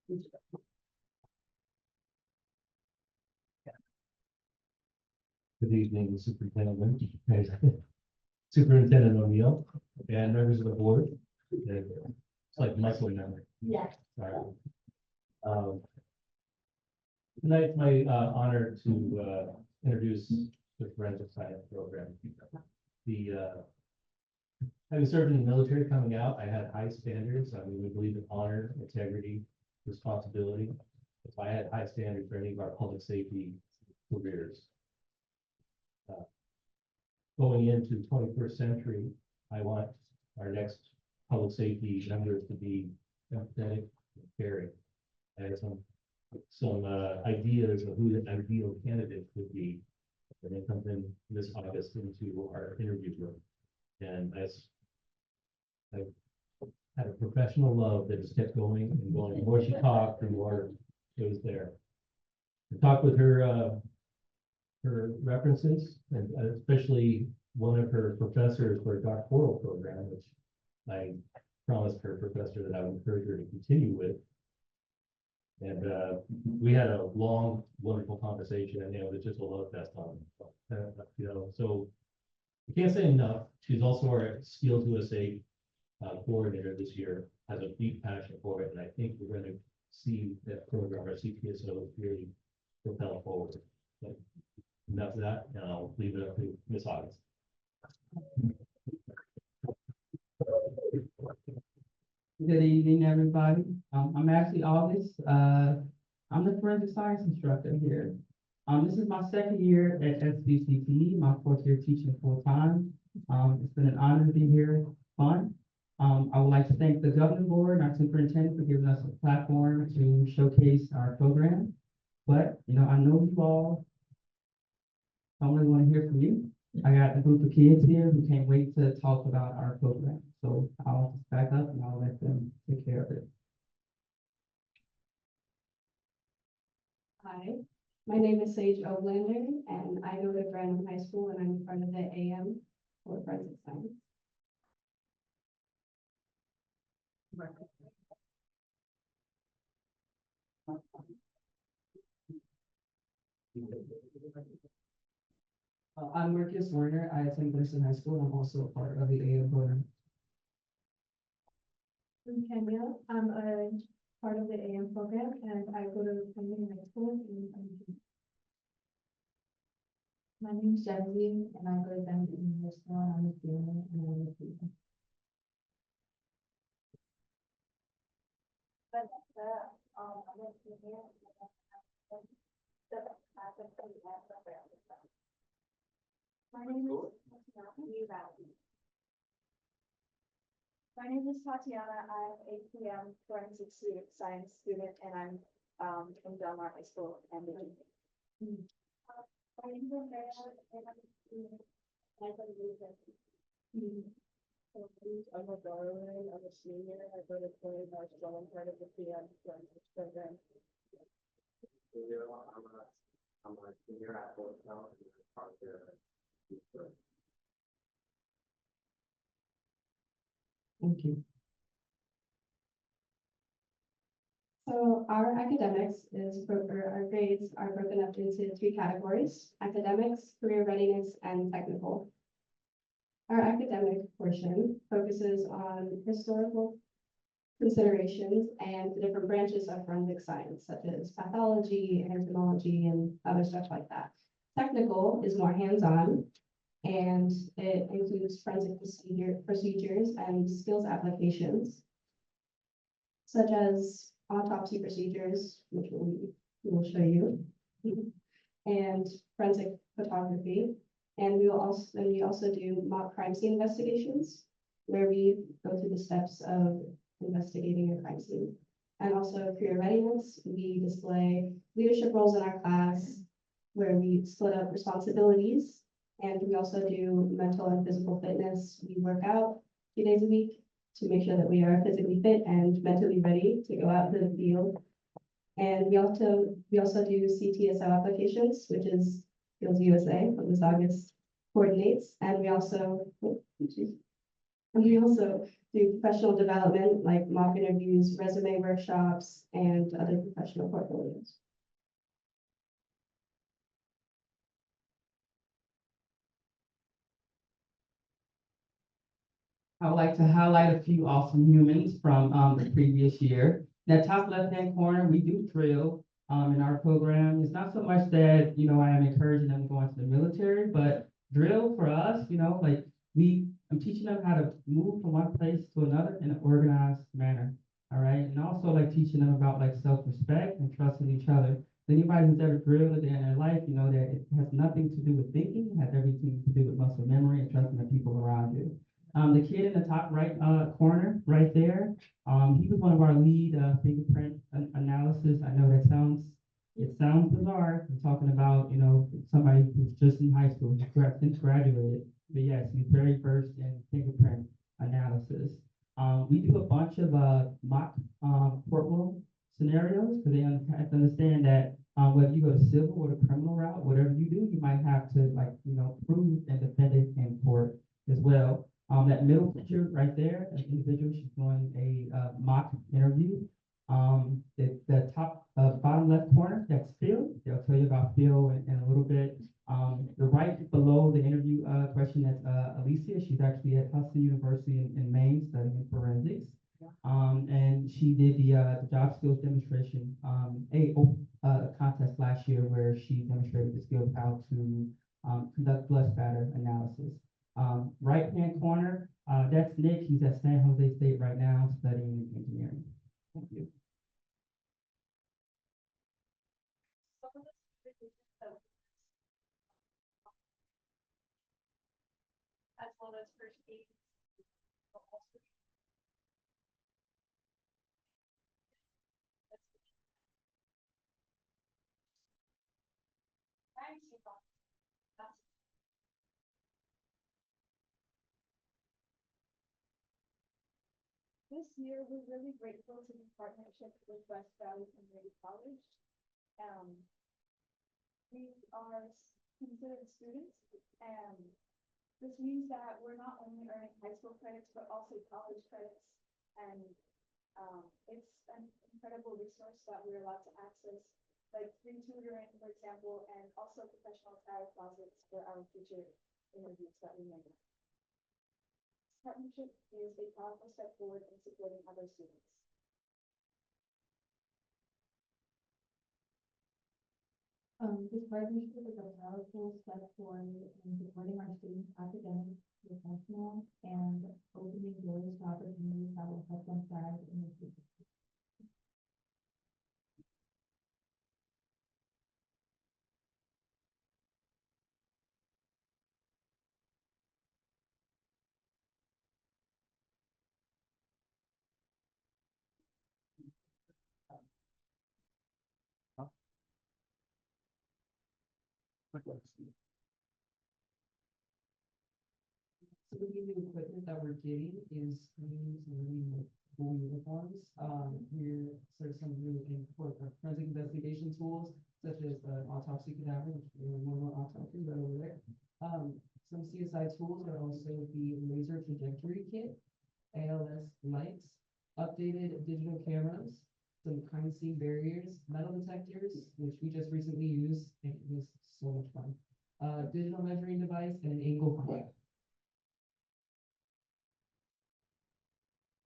Good evening, Superintendent, Superintendent O'Neill, and members of the board. It's like Michael number. Yes. Sorry. Tonight's my honor to introduce the forensic science program. Having served in the military coming out, I had high standards. I mean, we believe in honor, integrity, responsibility. So I had high standards for any of our public safety careers. Going into 21st century, I want our next public safety members to be empathetic and caring. I have some ideas of who the ideal candidate would be. And then comes in this August into our interview room. And as I had a professional love that has kept going and going. The more she talked, the more it was there. I talked with her references, and especially one of her professors for a doctoral program, which I promised her professor that I would encourage her to continue with. And we had a long, wonderful conversation, and it was just a love fest on, so I can't say enough. She's also our Skills USA coordinator this year, has a deep passion for it, and I think we're going to see that program, our CPSO, really propel forward. But enough of that, and I'll leave it up to Ms. Auguste. Good evening, everybody. I'm Ashley Auguste. I'm the forensic science instructor here. This is my second year at SVCTE, my fourth year teaching full time. It's been an honor to be here, fun. I would like to thank the governing board and our superintendent for giving us a platform to showcase our program. But, I know you all don't really want to hear from me. I got a group of kids here who can't wait to talk about our program. So I'll just back up and I'll let them take care of it. Hi, my name is Sage Oglander, and I go to Branham High School, and I'm part of the AM for forensic science. I'm Marcus Warner. I attend Gleason High School. I'm also a part of the AM program. I'm Kenya. I'm a part of the AM program, and I go to Branham High School. My name is Genevieve, and I go to Branham High School, and I'm a student, and I'm a student. My name is Tatiana. I'm a PM forensic science student, and I'm from Del Mar High School. And my name is I'm a Darwin. I'm a senior. I go to Point Marshall. I'm part of the PM forensics program. I'm a senior at Hotel and I'm part of the Thank you. So our academics our grades are broken up into three categories: academics, career readiness, and technical. Our academic portion focuses on historical considerations and the different branches of forensic science, such as pathology, entomology, and other stuff like that. Technical is more hands-on, and it includes forensic procedures and skills applications, such as autopsy procedures, which we will show you, and forensic photography. And we also do mock crime scene investigations, where we go through the steps of investigating a crime scene. And also career readiness, we display leadership roles in our class, where we split up responsibilities. And we also do mental and physical fitness. We work out 2 days a week to make sure that we are physically fit and mentally ready to go out into the field. And we also do CTSO applications, which is Skills USA, what Ms. August coordinates. And we also do do professional development like mock interviews, resume workshops, and other professional portfolios. I would like to highlight a few awesome humans from the previous year. That top left-hand corner, we do drill in our program. It's not so much that, I am encouraging them to go into the military, but drill for us, like I'm teaching them how to move from one place to another in an organized manner. All right. And also like teaching them about like self-respect and trusting each other. Anybody who's ever drilled in their life, that it has nothing to do with thinking, it has everything to do with muscle memory and trusting the people around you. The kid in the top right corner, right there, he was one of our lead fingerprint analysis. I know it sounds bizarre. I'm talking about, somebody who's just in high school, since graduated. But yes, he's very versed in fingerprint analysis. We do a bunch of mock courtroom scenarios because they have to understand that whether you go to civil or the criminal route, whatever you do, you might have to prove and defend it in court as well. That middle picture right there, an individual, she's doing a mock interview. The top bottom left corner, that's Phil. They'll tell you about Phil in a little bit. The right below the interview question, that's Alicia. She's actually at Hudson University in Maine studying forensics. And she did the job skills demonstration, a contest last year where she demonstrated the skills how to conduct blood spatter analysis. Right-hand corner, that's Nick. He's at San Jose State right now studying engineering. Thank you. As well as first aid. This year, we're really grateful to be partnership with West Valley Community College. We are considered students, and this means that we're not only earning high school credits, but also college credits. And it's an incredible resource that we're allowed to access, like free tutoring, for example, and also professional attire closets for our future interviews that we make. This partnership is a powerful step forward in supporting other students. This partnership is a powerful step forward in supporting our students' academic, professional, and opening doors to opportunities that will help them thrive in the future. So the new equipment that we're getting is screens and really cool uniforms. We're sort of some really important forensic investigation tools, such as autopsy cadaver, which we have more autopsy right over there. Some CSI tools are also the laser trajectory kit, ALS lights, updated digital cameras, some crime scene barriers, metal detectors, which we just recently used, and it was so much fun. Digital measuring device and an angle point.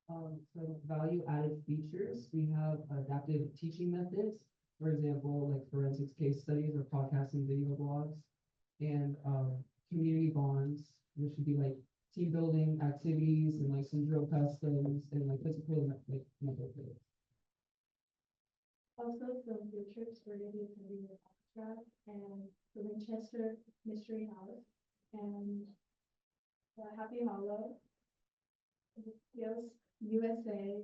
So value added features, we have adaptive teaching methods, for example, like forensics case studies or podcasting video blogs, and community bonds, which would be like team building activities and like some drill customs and like physical like mental fit. Also, some field trips we're going to be attending the Alcatraz and the Winchester Mystery House and the Happy Hollow, the USA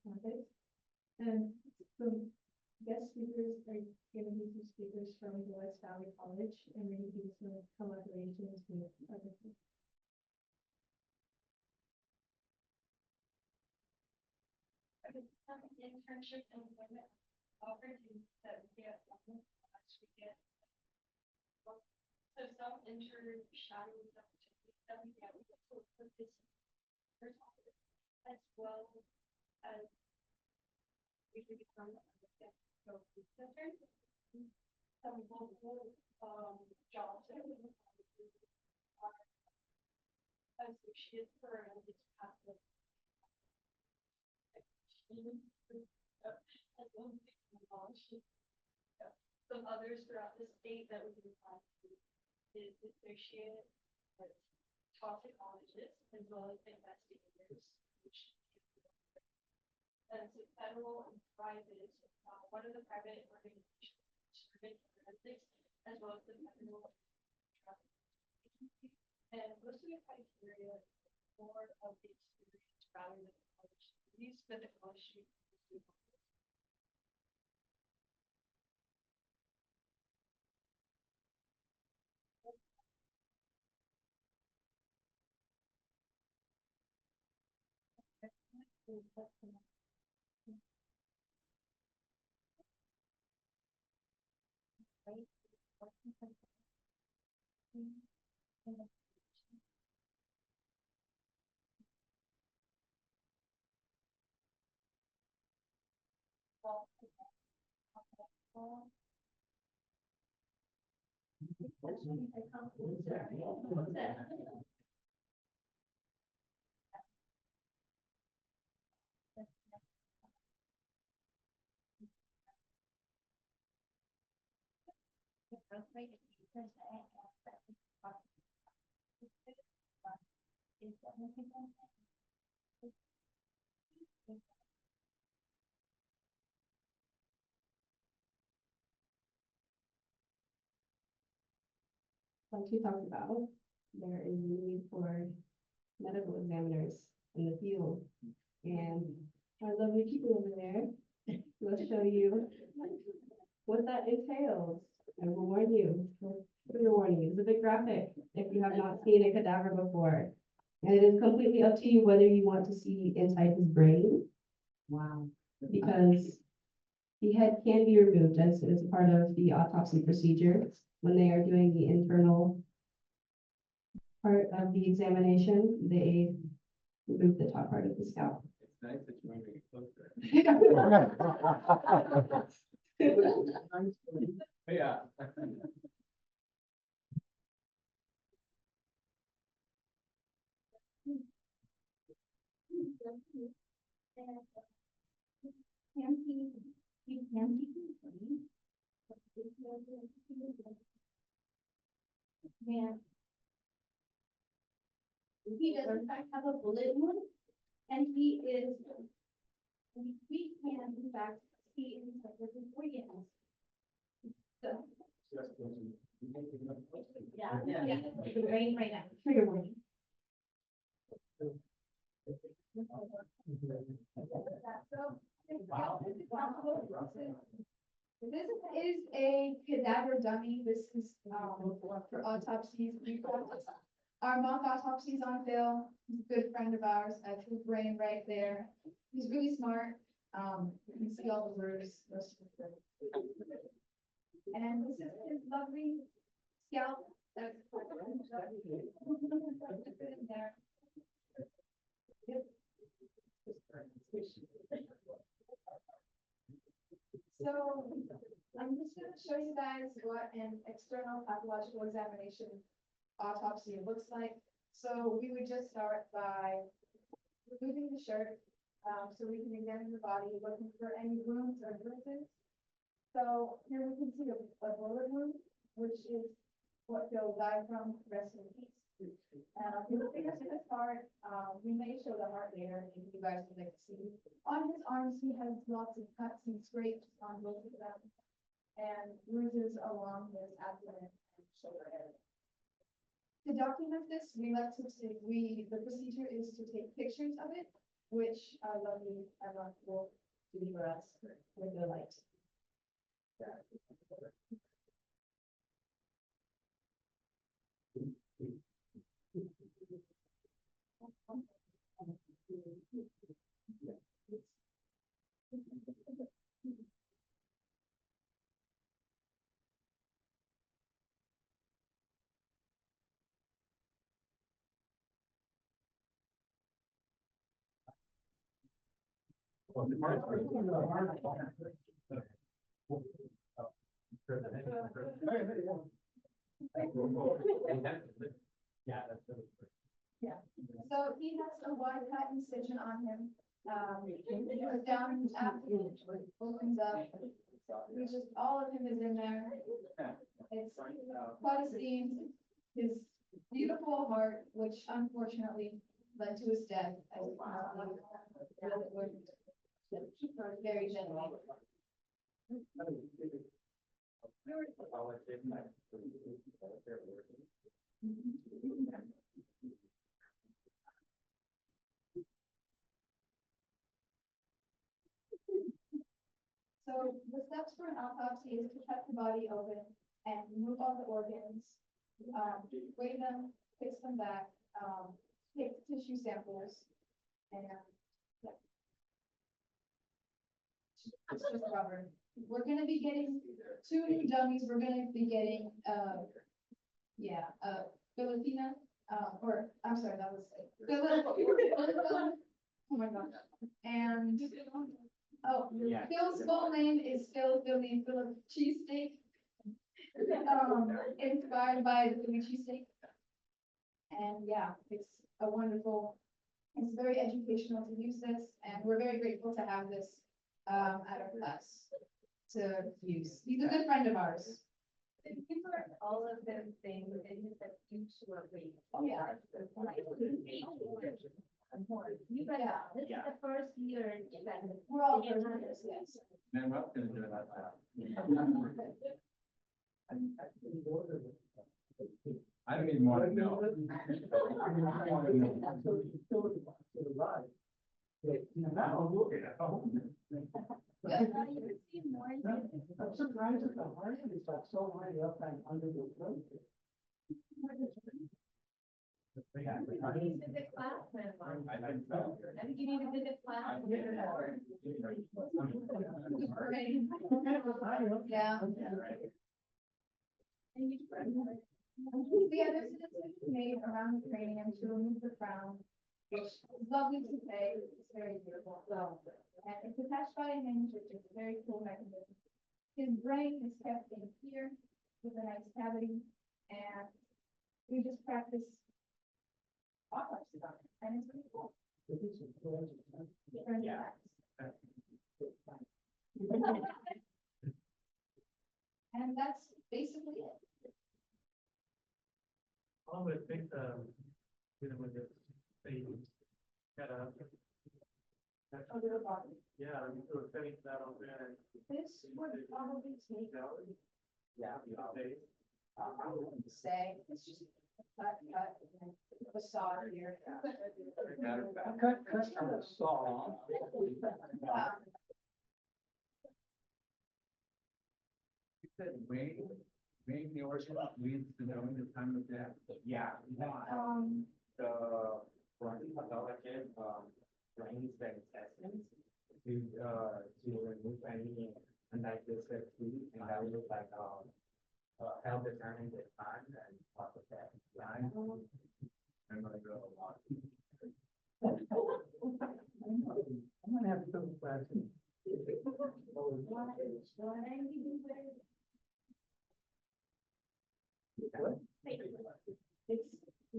campus, and some guest speakers are going to be some speakers from the West Valley College, and we're going to do some collaborations with other people. Some internship and employment opportunities that we get actually get. So some shadows opportunities that we get, we get to put this as well as we can become centers. Some local, jobs that we are associates for this pathway. As well as technology. Some others throughout the state that we can apply to is associated with toxicologists as well as investigators, which and so federal and private, one of the private organizations, forensics, as well as the federal agency. And most of the criteria more of the experience rather than the college degrees, but the college students. Like you talked about, there is need for medical examiners in the field. And our lovely people over there will show you what that entails. I will warn you, for your warning, it's a bit graphic if you have not seen a cadaver before. And it is completely up to you whether you want to see inside his brain. Wow. Because the head can be removed as part of the autopsy procedure when they are doing the internal part of the examination. They remove the top part of the scalp. It's nice that you want me closer. Yeah. Man. He does in fact have a bullet wound, and he is, we can in fact see inside of his organs. So, yeah, the brain right now, trigger warning. This is a cadaver dummy. This is, for autopsies. We've got our mock autopsies on film. He's a good friend of ours. That's his brain right there. He's really smart. You can see all the words. And this is his lovely scalp. That's in there. So I'm just gonna show you guys what an external pathological examination autopsy looks like. So we would just start by removing the shirt, so we can examine the body, looking for any wounds or bruises. So here we can see a bullet wound, which is what he'll die from, rest in peace. If you look at this part, we may show the heart later if you guys would like to see. On his arms, he has lots of cuts and scrapes on both of them, and bruises along his abdomen and shoulder area. To document this, we like to take, the procedure is to take pictures of it, which our lovely Emma will do for us with the light. Yeah, that's really Yeah, so he has a wide cut incision on him. It goes down after it opens up. We just, all of him is in there. It's quite a scene. His beautiful heart, which unfortunately led to his death. As we very gently. So the steps for an autopsy is to cut the body open and remove all the organs, weigh them, fix them back, take tissue samples, and yeah. It's just rubber. We're gonna be getting 2 new dummies. We're gonna be getting, Filipina, or, I'm sorry, that was, oh my gosh. And, oh, Yeah. Phil's full name is Phil Philly Philip Cheesesteak. Inspired by the Philly cheesesteak. And yeah, it's a wonderful, it's very educational to use this, and we're very grateful to have this, at our class to use. He's a good friend of ours. These are all of them things that you said you should read. Oh, yeah. You better, this is the first year that. We're all learners, yes. Man, we're gonna do that. I don't even want to know. You see more. I'm surprised that the heart is like so high up and under the throat. You need to visit class, man. I think so. I think you need to visit class. Yeah. The other citizens made around the cranium to remove the crown, which is lovely to say, it's very beautiful, so. And it's attached by a hinge, which is a very cool mechanism. His brain is kept in here with a nice cavity, and we just practice autopsy on it, and it's really cool. Different Yeah. facts. And that's basically it. I would think, with this, they got a. A little body. Yeah, you were setting that on there. This would probably take, Yeah. I wouldn't say, it's just cut, and then a saw here. Cut from a saw. You said weighing the organ leads to knowing the time of death. Yeah. The forensic pathologist, drains the intestines to remove any undigested food, and that would look like, help determine the time and cost of death. Time. I'm gonna go a lot. I'm gonna have some questions. It's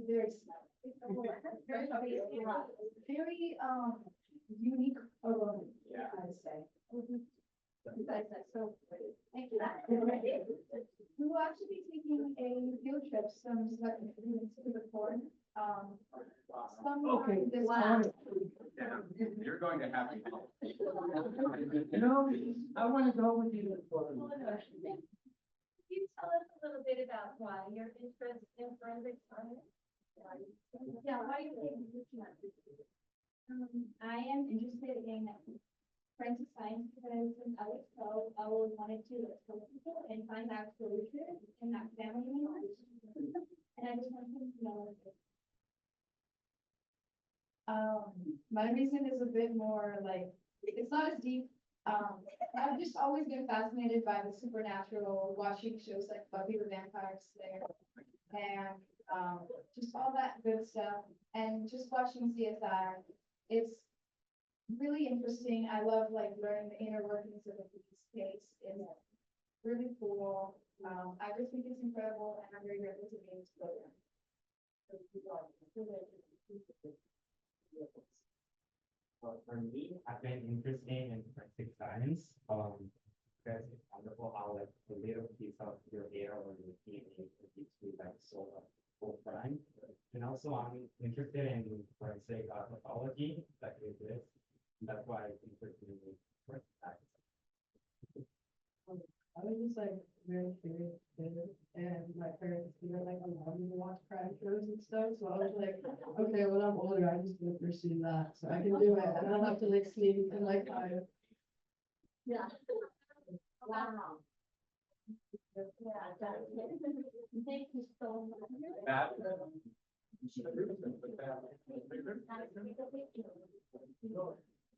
very small. Very, unique aroma, Yeah. I'd say. Besides that, so, thank you. We will actually be taking a field trip, some students to the port, sometime this month. Yeah, you're going to have to. No, I wanna go with you. Can you tell us a little bit about why you're interested in forensic science? Yeah, why do you think this is I am interested in forensic science because since I was 12, I always wanted to explore people and find out solutions in that family members. And I just wanted to know. My reason is a bit more like, it's not as deep. I've just always been fascinated by the supernatural, watching shows like Buffy the Vampire Slayer. And, just all that good stuff, and just watching CSI, it's really interesting. I love like learning the inner workings of the police case. It's really cool. I just think it's incredible and I'm very grateful to be in this program. Well, for me, I've been interested in forensic science, because it's wonderful how like the little piece of your hair or your DNA could be to like solve a whole crime. And also I'm interested in forensic pathology, like with this, that's why I'm interested in forensic science. I was just like very curious, and my parents, like allowed me to watch crime shows and stuff, so I was like, okay, when I'm older, I'm just gonna pursue that, so I can do it, and I don't have to like sneak and like hide. Yeah. Wow. Yeah. Thank you so much. That.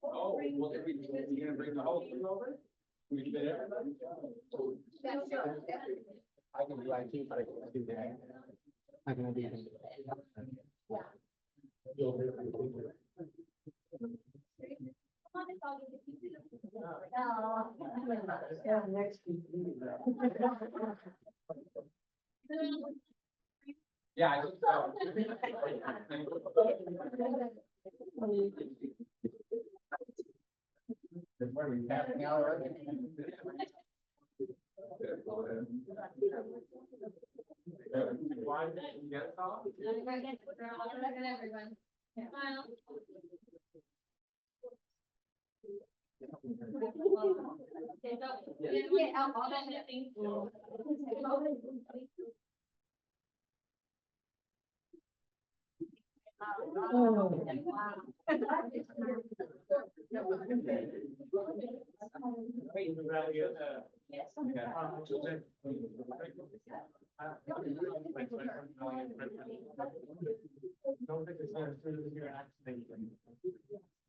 Oh, well, are we gonna bring the whole thing over? We can get everybody? I can do IT, but I can do that. I can do Yeah, I think so. What are we tapping out already?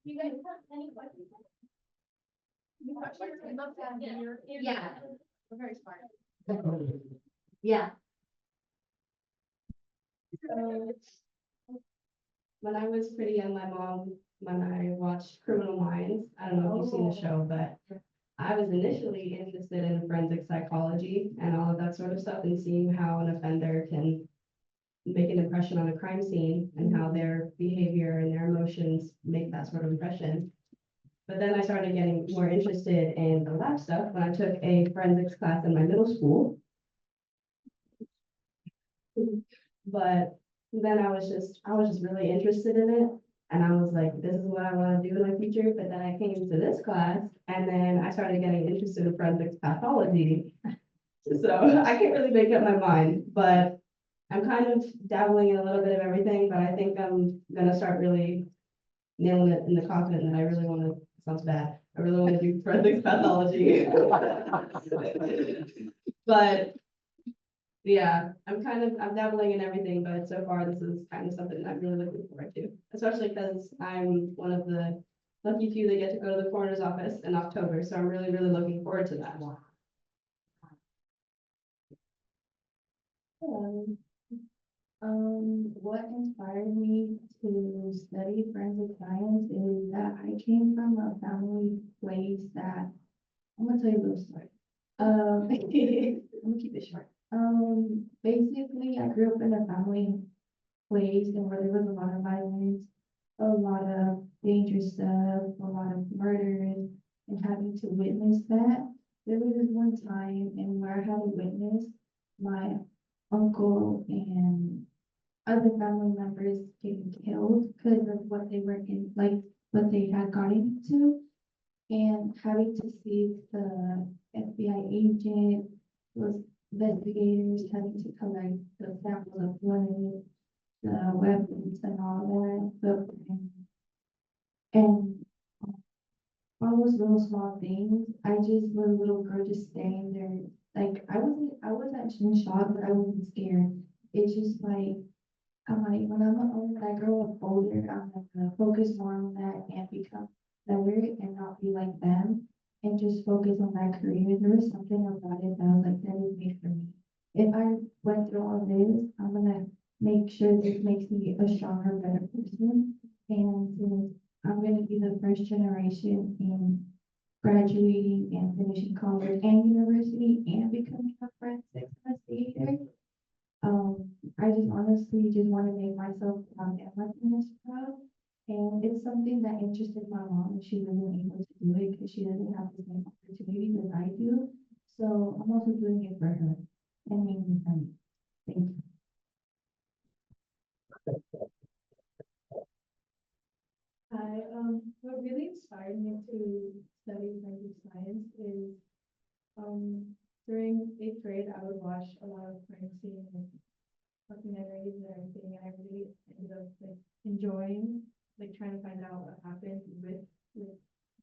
You guys have any questions? Yeah. We're very smart. Yeah. So, when I was pretty young, my mom, when I watched Criminal Minds, I don't know if you've seen the show, but I was initially interested in forensic psychology and all of that sort of stuff and seeing how an offender can make an impression on a crime scene and how their behavior and their emotions make that sort of impression. But then I started getting more interested in the lab stuff when I took a forensics class in my middle school. But then I was just really interested in it. And I was like, this is what I want to do in my future. But then I came to this class and then I started getting interested in forensics pathology. So I can't really make up my mind, but I'm kind of dabbling in a little bit of everything, but I think I'm gonna start really nailing it in the confident that I really want to, sounds bad. I really want to do forensics pathology. But yeah, I'm dabbling in everything, but so far this is kind of something that I'm really looking forward to, especially because I'm one of the lucky few that get to go to the coroner's office in October. So I'm really, really looking forward to that. What inspired me to study forensic science is that I came from a family place that, I'm gonna tell you a little story. I'm gonna keep it short. Basically, I grew up in a family place and where there was a lot of violence, a lot of dangerous stuff, a lot of murders, and having to witness that. There was this one time and where I had to witness my uncle and other family members getting killed because of what they were in, like what they had gotten into, and having to see the FBI agent, those investigators having to collect the samples of blood, the weapons and all that, and all those little small things. I just was a little girl just standing there, like I wasn't in shock, but I wasn't scared. It's just like, I'm like, when I grow up older, I'm gonna focus more on that and become better and not be like them and just focus on my career. There was something about it that I was like, that is made for me. If I went through all this, I'm gonna make sure this makes me a stronger, better person. And I'm gonna be the first generation in graduating and finishing college and university and becoming a forensic investigator. I just honestly just want to make myself and my parents proud. And it's something that interested my mom, and she wasn't able to do it because she doesn't have the same opportunities as I do. So I'm also doing it for her and making me funny. Thank you. What really inspired me to study forensic science is, during eighth grade, I would watch a lot of crime scene and documentaries and everything, and I really ended up like enjoying, like trying to find out what happened with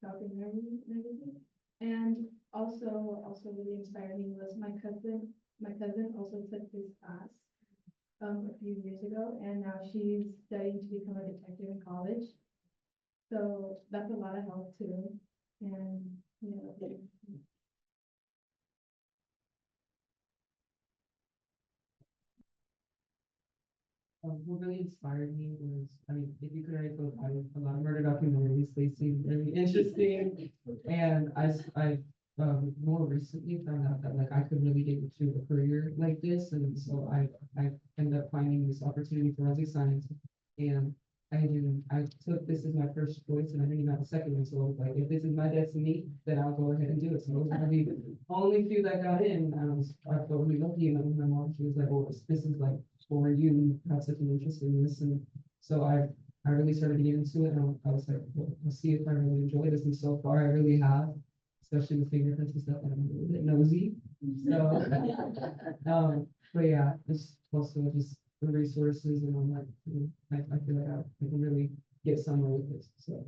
documentaries and everything. And also really inspired me was my cousin. My cousin also took this class a few years ago, and now she's studying to become a detective in college. So that's a lot of help too. And, you know, What really inspired me was, I mean, if you could already go by a lot of murder documentaries, they seem very interesting. And more recently found out that like I could really get into a career like this. And so I ended up finding this opportunity for forensic science. And I took this as my first choice and I didn't even have a second one. So I was like, if this is my destiny, then I'll go ahead and do it. So those are the only few that got in. I felt really lucky. And my mom, she was like, well, this is like for you, you have such an interest in this. And so I really started getting into it. And I was like, well, I'll see if I really enjoy this. And so far I really have, especially with fingerprints and stuff. And I'm a little bit nosy. So, but yeah, it's also just the resources and I'm like, I feel like I can really get somewhere with this. So.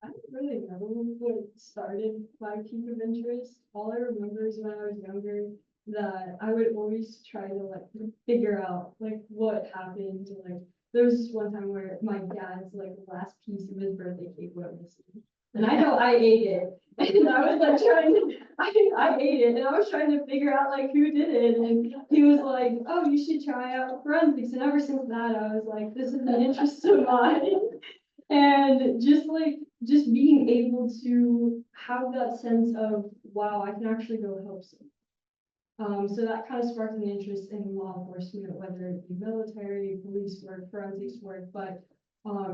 I don't really know what started my peak of interest. All I remember is when I was younger that I would always try to like figure out like what happened. Like there was this one time where my dad's like last piece of his birthday cake went missing. And I know I ate it. And I was like trying to, I ate it and I was trying to figure out like who did it. And he was like, oh, you should try out forensics. And ever since that, I was like, this is an interest of mine. And just being able to have that sense of, wow, I can actually go help someone. So that kind of sparked an interest in law enforcement, whether it be military, police work, forensics work, but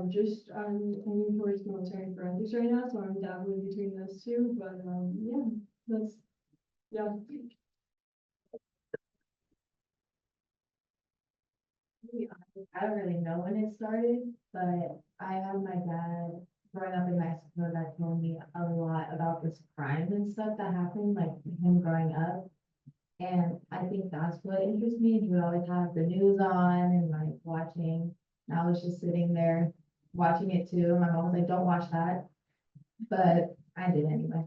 just I'm aiming towards military and forensics right now, so I'm dabbling between those two, but yeah, that's, yeah. I don't really know when it started, but I have my dad growing up in Mexico that told me a lot about this crime and stuff that happened, like him growing up. And I think that's what interests me. He would always have the news on and like watching. And I was just sitting there watching it too. And my mom was like, don't watch that. But I did anyway.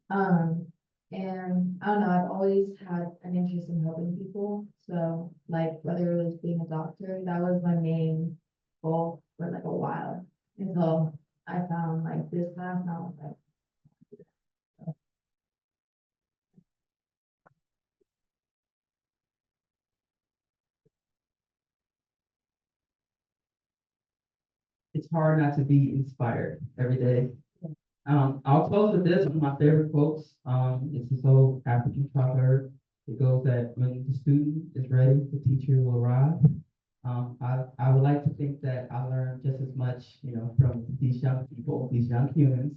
And I don't know, I've always had an interest in helping people. So like whether it was being a doctor, that was my main goal for like a while. Until I found like this class and I was like, It's hard not to be inspired every day. I'll close with this, one of my favorite quotes. It's this old African proverb. It goes that when the student is ready, the teacher will arrive. I would like to think that I learned just as much, from these young people, these young humans,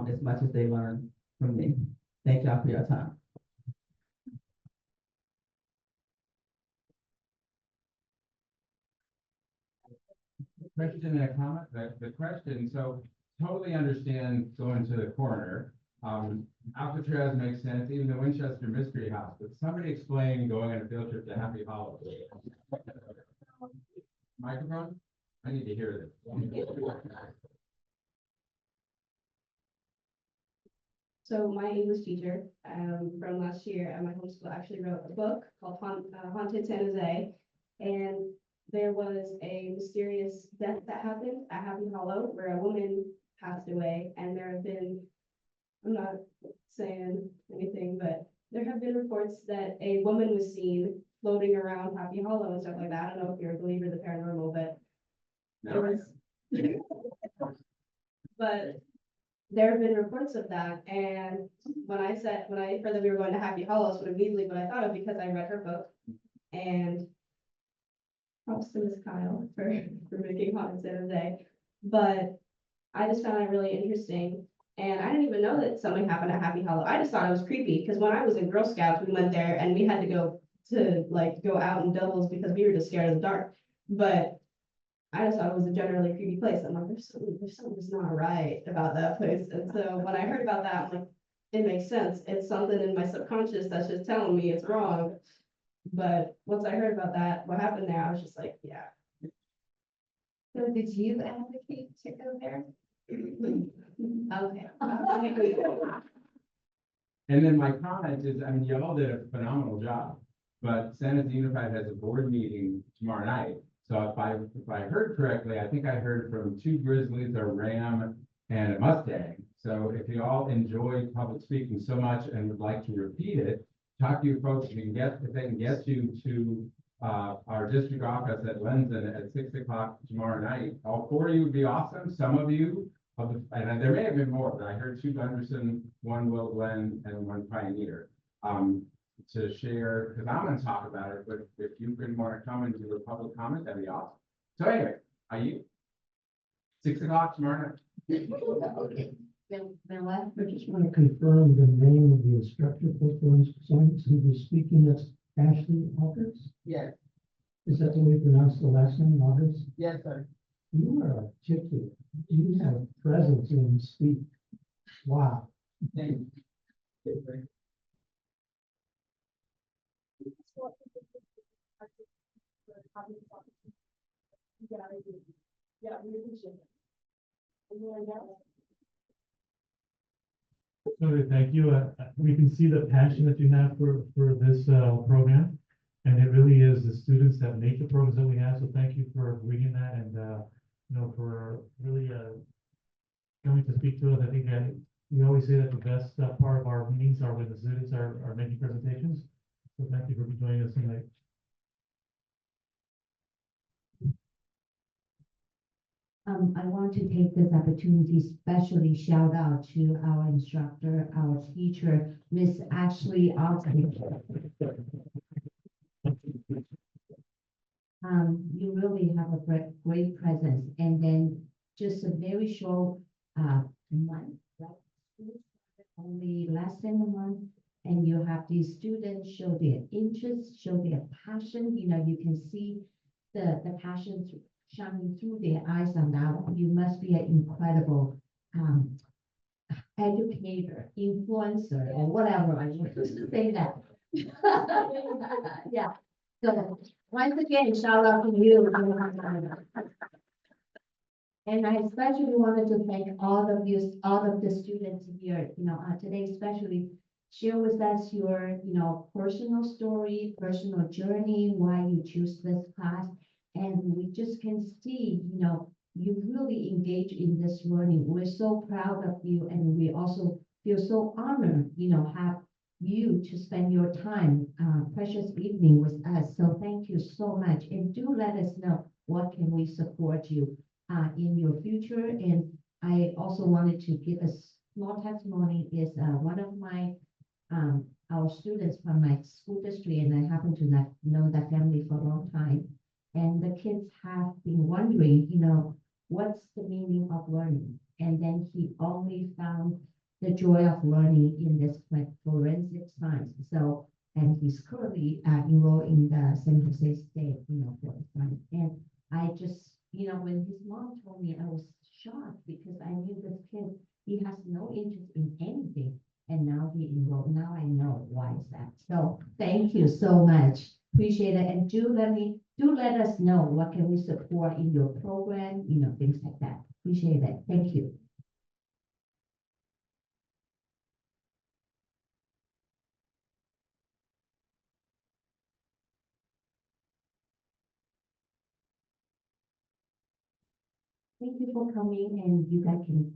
as much as they learn from me. Thank y'all for your time. Question and a comment, the question, so totally understand going to the coroner. Alcatraz makes sense, even the Winchester Mystery House, but somebody explain going on a field trip to Happy Hollow. Microphone? I need to hear this. So my English teacher, from last year at my home school actually wrote a book called Haunted San Jose. And there was a mysterious death that happened at Happy Hollow where a woman passed away. And there have been, I'm not saying anything, but there have been reports that a woman was seen floating around Happy Hollow and stuff like that. I don't know if you're a believer in the paranormal, but there was. But there have been reports of that, and when I heard that we were going to Happy Hollow, that's what immediately what I thought of, because I read her book. And props to Miss Kyle for making haunted San Jose. But I just found it really interesting. And I didn't even know that something happened at Happy Hollow. I just thought it was creepy, because when I was in Girl Scouts, we went there and we had to go out in doubles because we were just scared of the dark. But I just thought it was a generally creepy place. I'm like, there's something that's not right about that place. And so when I heard about that, I'm like, it makes sense. It's something in my subconscious that's just telling me it's wrong. But once I heard about that, what happened there, I was just like, yeah. So did you advocate to go there? Okay. And then my comment is, I mean, y'all did a phenomenal job, but San Jose Unified has a board meeting tomorrow night. So if I heard correctly, I think I heard from 2 Grizzlies, a Ram, and a Mustang. So if you all enjoyed public speaking so much and would like to repeat it, talk to your folks, if they can get you to our district office at Lenzen at 6 o'clock tomorrow night. All 4 of you would be awesome. Some of you, and there may have been more, but I heard 2 Gunderson, 1 Will Glenn, and 1 Pioneer. To share, because I'm going to talk about it, but if you can want to come and do a public comment, that'd be awesome. So anyway, are you 6 o'clock tomorrow night? Okay. Then what? I just want to confirm the name of the instructor for forensic science who was speaking. That's Ashley Auguste. Yes, Is that the way you pronounce the last name, Auguste? yes, sir. You are articulate. You have presence in speak. Wow. Thank you. Yeah, we appreciate it. Anyone else? So thank you. We can see the passion that you have for this program. And it really is the students that make the programs that we have. So thank you for bringing that and, for really coming to speak to us. I think we always say that the best part of our meetings are when the students are making presentations. So thank you for joining us tonight. I want to take this opportunity, especially shout out to our instructor, our teacher, Miss Ashley Auguste. You really have a great presence, and then just a very short month, right? Only less than a month, and you have these students show their interest, show their passion. You can see the passion shining through their eyes on that one. You must be an incredible educator, influencer, or whatever I want to say that. Yeah. So once again, shout out to you. And I especially wanted to thank all of the students here, today, especially share with us your, personal story, personal journey, why you choose this class. And we just can see, you really engage in this learning. We're so proud of you, and we also feel so honored, have you to spend your time, precious evening with us. So thank you so much. And do let us know what can we support you in your future. And I also wanted to give a small testimony. Is one of my our students from my school district, and I happen to not know that family for a long time. And the kids have been wondering, what's the meaning of learning? And then he only found the joy of learning in this like forensic science. So, and he's currently enrolled in the San Jose State, for science. And I just, when his mom told me, I was shocked because I knew this kid, he has no interest in anything. And now he enrolled. Now I know why is that. So thank you so much. Appreciate it. And do let us know what can we support in your program, things like that. Appreciate it. Thank you. Thank you for coming, and you guys can.